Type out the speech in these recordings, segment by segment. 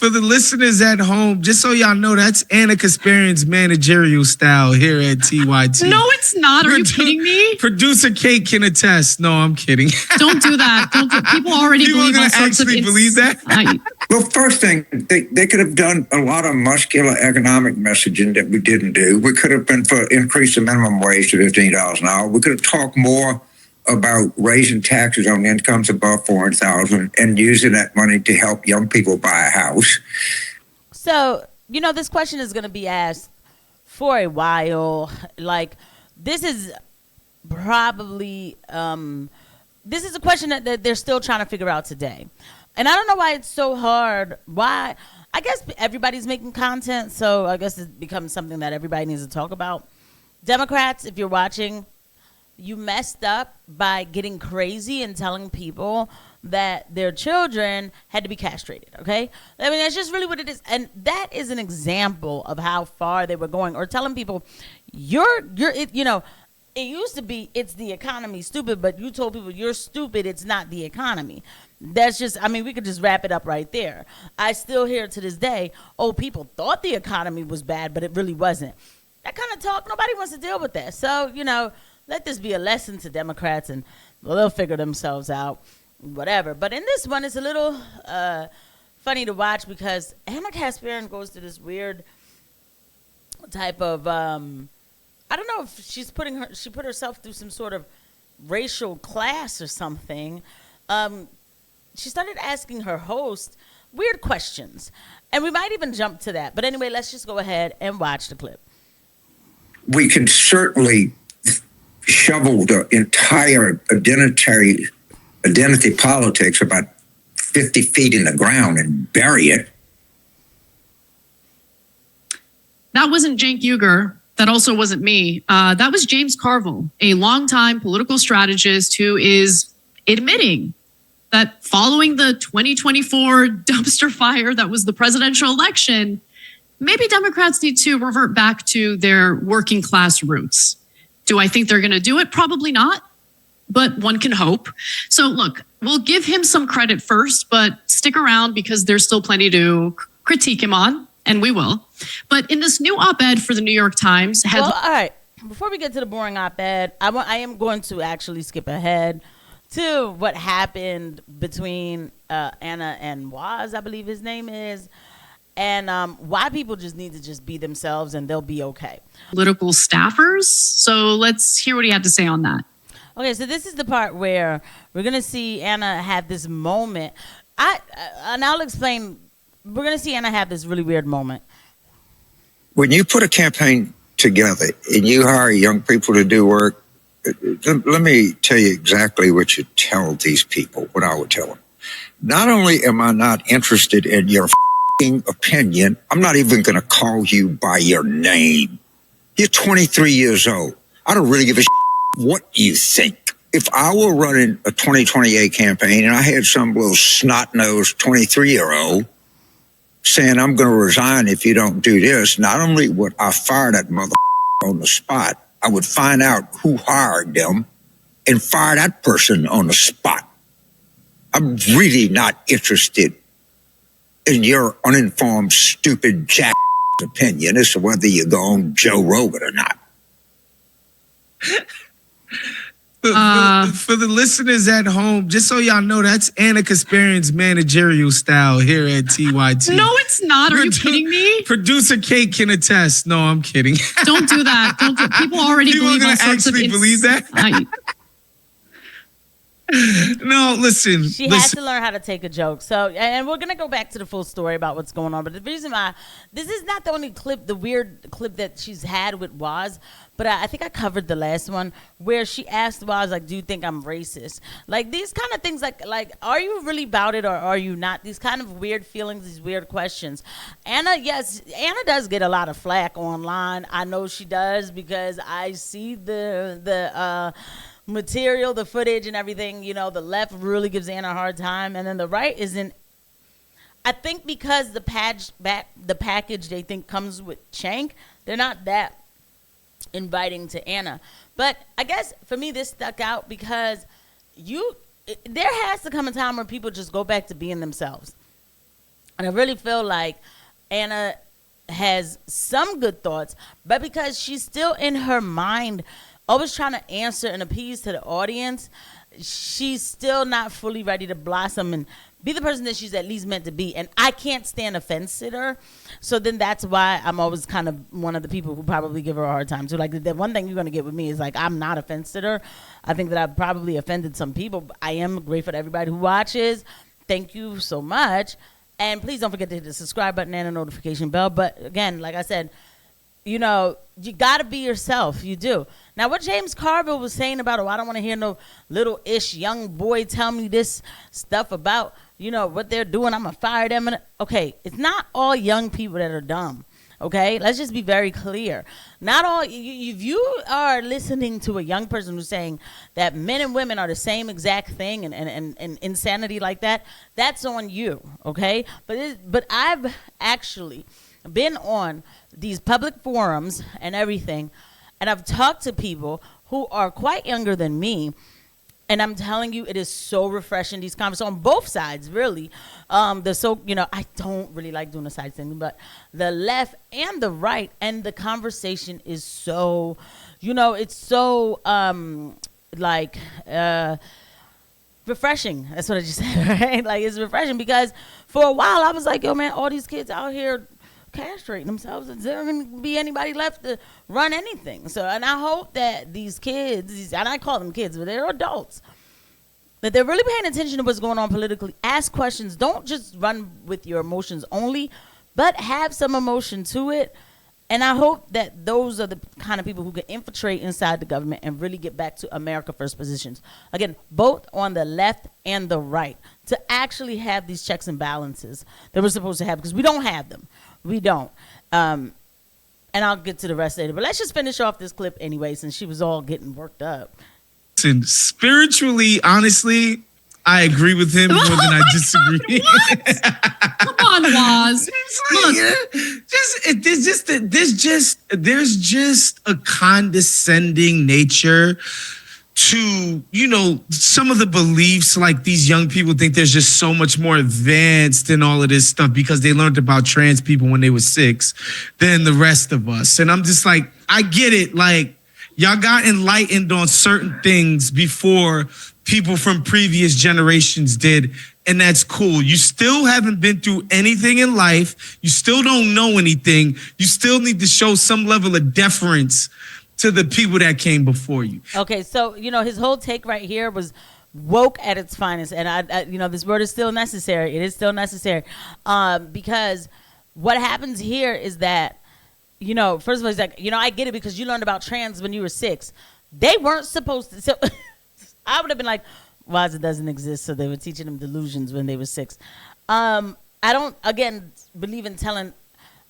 For the listeners at home, just so y'all know, that's Ana Kasparian's managerial style here at TYT. No, it's not. Are you kidding me? Producer Kate can attest. No, I'm kidding. Don't do that. People already believe all sorts of believe that. Well, first thing, they could have done a lot of muscular economic messaging that we didn't do. We could have been for increase the minimum wage to $15 an hour. We could have talked more about raising taxes on incomes above $400,000 and using that money to help young people buy a house. So, this question is going to be asked for a while. Like, this is probably, this is a question that they're still trying to figure out today. And I don't know why it's so hard. Why? I guess everybody's making content, so I guess it becomes something that everybody needs to talk about. Democrats, if you're watching, you messed up by getting crazy and telling people that their children had to be castrated, okay? I mean, that's just really what it is. And that is an example of how far they were going. Or telling people, it used to be, it's the economy, stupid, but you told people you're stupid, it's not the economy. That's just, we could just wrap it up right there. I still hear to this day, people thought the economy was bad, but it really wasn't. That kind of talk, nobody wants to deal with that. So, let this be a lesson to Democrats, and they'll figure themselves out, whatever. But in this one, it's a little funny to watch because Ana Kasparian goes to this weird type of, I don't know if she put herself through some sort of racial class or something. She started asking her host weird questions, and we might even jump to that. But anyway, let's just go ahead and watch the clip. We can certainly shovel the entire identity politics about 50 feet in the ground and bury it. That wasn't Cenk Uygur. That also wasn't me. That was James Carville, a longtime political strategist who is admitting that following the 2024 dumpster fire that was the presidential election, maybe Democrats need to revert back to their working class roots. Do I think they're going to do it? Probably not, but one can hope. So look, we'll give him some credit first, but stick around because there's still plenty to critique him on, and we will. But in this new op-ed for the New York Times... all right. Before we get to the boring op-ed, I am going to actually skip ahead to what happened between Ana and Waz, I believe his name is, and why people just need to just be themselves and they'll be okay. Political staffers. So let's hear what he had to say on that. Okay, so this is the part where we're going to see Ana have this moment. And I'll explain. We're going to see Ana have this really weird moment. When you put a campaign together and you hire young people to do work, let me tell you exactly what you tell these people, what I would tell them. Not only am I not interested in your opinion, I'm not even going to call you by your name. You're 23 years old. I don't really give a what you think. If I were running a 2028 campaign and I had some little snot-nosed 23-year-old saying I'm going to resign if you don't do this, not only would I fire that mother on the spot, I would find out who hired them and fire that person on the spot. I'm really not interested in your uninformed, stupid jack opinion as to whether you go on Joe Rogan or not. For the listeners at home, just so y'all know, that's Ana Kasparian's managerial style here at TYT. No, it's not. Are you kidding me? Producer Kate can attest. No, I'm kidding. Don't do that. People already believe all sorts of... believe that? No, listen. She has to learn how to take a joke. So, and we're going to go back to the full story about what's going on. But the reason why, this is not the only clip, the weird clip that she's had with Waz. But I think I covered the last one where she asked Waz, like, do you think I'm racist? Like, these kind of things, like, are you really about it or are you not? These kind of weird feelings, these weird questions. Ana does get a lot of flack online. I know she does because I see the material, the footage and everything. You know, the left really gives Ana a hard time, and then the right isn't. I think because the package they think comes with Cenk, they're not that inviting to Ana. But I guess for me this stuck out because there has to come a time where people just go back to being themselves. And I really feel like Anna has some good thoughts, but because she's still in her mind always trying to answer and appease to the audience, she's still not fully ready to blossom and be the person that she's at least meant to be. And I can't stand a fence sitter. So then that's why I'm always kind of one of the people who probably give her a hard time. So like the one thing you're going to get with me is like, I'm not a fence sitter. I think that I've probably offended some people, but I am grateful to everybody who watches. Thank you so much. And please don't forget to hit the subscribe button and the notification bell. But again, like I said, you know, you got to be yourself. You do. Now, what James Carville was saying about, oh, I don't want to hear no little-ish young boy tell me this stuff about, you know, what they're doing. I'm going to fire them. Okay, it's not all young people that are dumb. Okay, let's just be very clear. Not all, if you are listening to a young person who's saying that men and women are the same exact thing and insanity like that, that's on you, okay? But I've actually been on these public forums and everything, and I've talked to people who are quite younger than me, and I'm telling you, it is so refreshing, these conversations on both sides, really. I don't really like doing the side thing, but the left and the right, and the conversation is so, it's so, refreshing. That's what I just said, right? Like, it's refreshing because for a while I was like, yo, man, all these kids out here castrating themselves, is there going to be anybody left to run anything? So, and I hope that these kids, and I call them kids, but they're adults, that they're really paying attention to what's going on politically. Ask questions. Don't just run with your emotions only, but have some emotion to it. And I hope that those are the kind of people who can infiltrate inside the government and really get back to America First positions. Again, both on the left and the right, to actually have these checks and balances that we're supposed to have, because we don't have them. We don't. And I'll get to the rest later. But let's just finish off this clip anyway, since she was all getting worked up. Listen, spiritually, honestly, I agree with him more than I disagree. What? Come on, Waz. There's just a condescending nature to, some of the beliefs. Like, these young people think there's just so much more advanced in all of this stuff because they learned about trans people when they were 6 than the rest of us. And I'm just like, I get it. Like, y'all got enlightened on certain things before people from previous generations did, and that's cool. You still haven't been through anything in life. You still don't know anything. You still need to show some level of deference to the people that came before you. Okay, so, his whole take right here was woke at its finest. And, I this word is still necessary. It is still necessary. Because what happens here is that, first of all, he's like, I get it because you learned about trans when you were 6. They weren't supposed to. So I would have been like, why it doesn't exist? So they were teaching them delusions when they were 6. I don't, again, believe in telling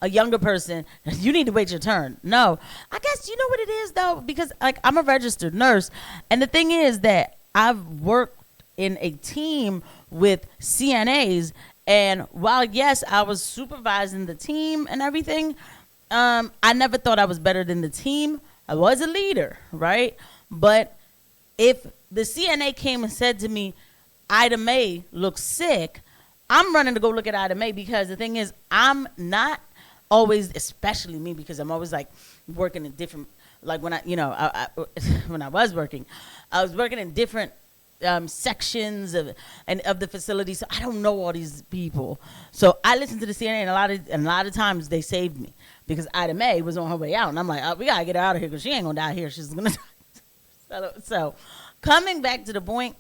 a younger person, you need to wait your turn. No. I guess you know what it is, though, because like I'm a registered nurse. And the thing is that I've worked in a team with CNAs. And while, yes, I was supervising the team and everything, I never thought I was better than the team. I was a leader, right? But if the CNA came and said to me, Ida Mae looks sick, I'm running to go look at Ida Mae, because the thing is, I'm not always, especially me, because I'm always like working in different, like when when I was working in different sections of the facility, so I don't know all these people. So I listened to the CNA, and a lot of times they saved me, because Ida Mae was on her way out, and I'm like, we gotta get her out of here because she ain't gonna die here. She's gonna die. So coming back to the point,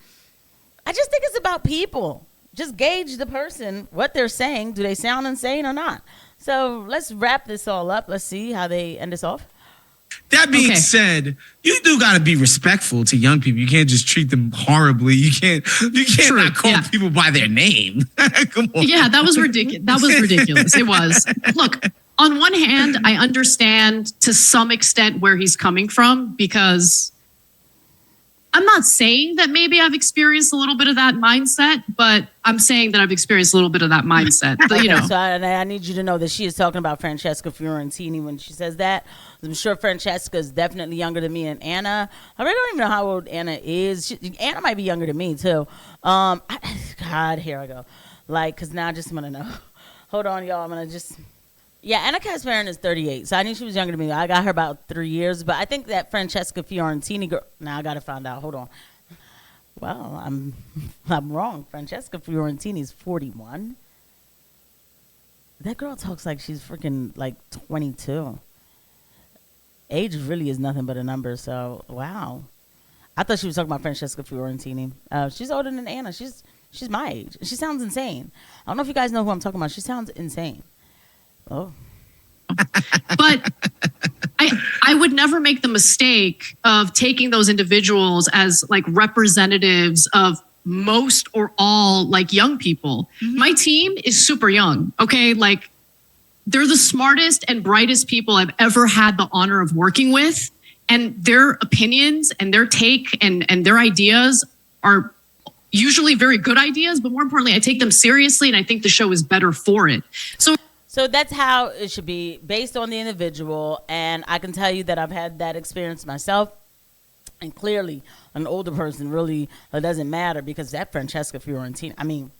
I just think it's about people. Just gauge the person, what they're saying. Do they sound insane or not? So let's wrap this all up. Let's see how they end us off. That being said, you do got to be respectful to young people. You can't just treat them horribly. You can't not call people by their name. Come on. Yeah, that was ridiculous. That was ridiculous. It was. Look, on one hand, I understand to some extent where he's coming from, because I'm not saying that maybe I've experienced a little bit of that mindset, but I'm saying that I've experienced a little bit of that mindset. But, So I need you to know that she is talking about Francesca Fiorentini when she says that. I'm sure Francesca is definitely younger than me and Anna. I really don't even know how old Anna is. Anna might be younger than me, too. God, here I go. Like, because now I just want to know. Hold on, y'all. I'm gonna just. Yeah, Ana Kasparian is 38, so I knew she was younger than me. I got her about 3 years, but I think that Francesca Fiorentini girl. Now I gotta find out. Hold on. Well, I'm wrong. Francesca Fiorentini is 41. That girl talks like she's freaking like 22. Age really is nothing but a number. So wow, I thought she was talking about Francesca Fiorentini. She's older than Anna. She's my age. She sounds insane. I don't know if you guys know who I'm talking about. She sounds insane. Oh. But I would never make the mistake of taking those individuals as like representatives of most or all like young people. Mm-hmm. My team is super young. Okay. Like they're the smartest and brightest people I've ever had the honor of working with. And their opinions and their take and their ideas are usually very good ideas, but more importantly, I take them seriously and I think the show is better for it. So that's how it should be, based on the individual. And I can tell you that I've had that experience myself. And clearly, an older person really doesn't matter, because that Francesca Fiorentini, I mean,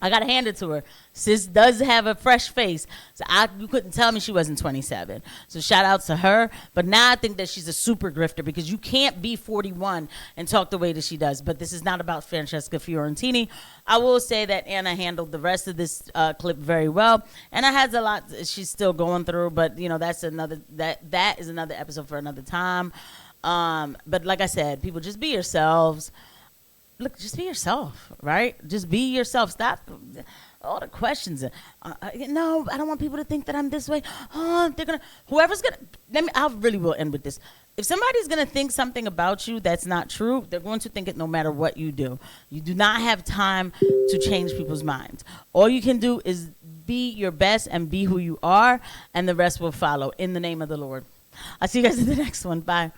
I got to hand it to her. Sis does have a fresh face. So you couldn't tell me she wasn't 27. So shout out to her. But now I think that she's a super grifter, because you can't be 41 and talk the way that she does. But this is not about Francesca Fiorentini. I will say that Anna handled the rest of this clip very well. Anna has a lot she's still going through. But, you know, that is another episode for another time. But like I said, people, just be yourselves. Look, just be yourself, right? Just be yourself. Stop all the questions. No, I don't want people to think that I'm this way. Oh, whoever's gonna, I really will end with this. If somebody's gonna think something about you that's not true, they're going to think it no matter what you do. You do not have time to change people's minds. All you can do is be your best and be who you are, and the rest will follow in the name of the Lord. I'll see you guys in the next one. Bye.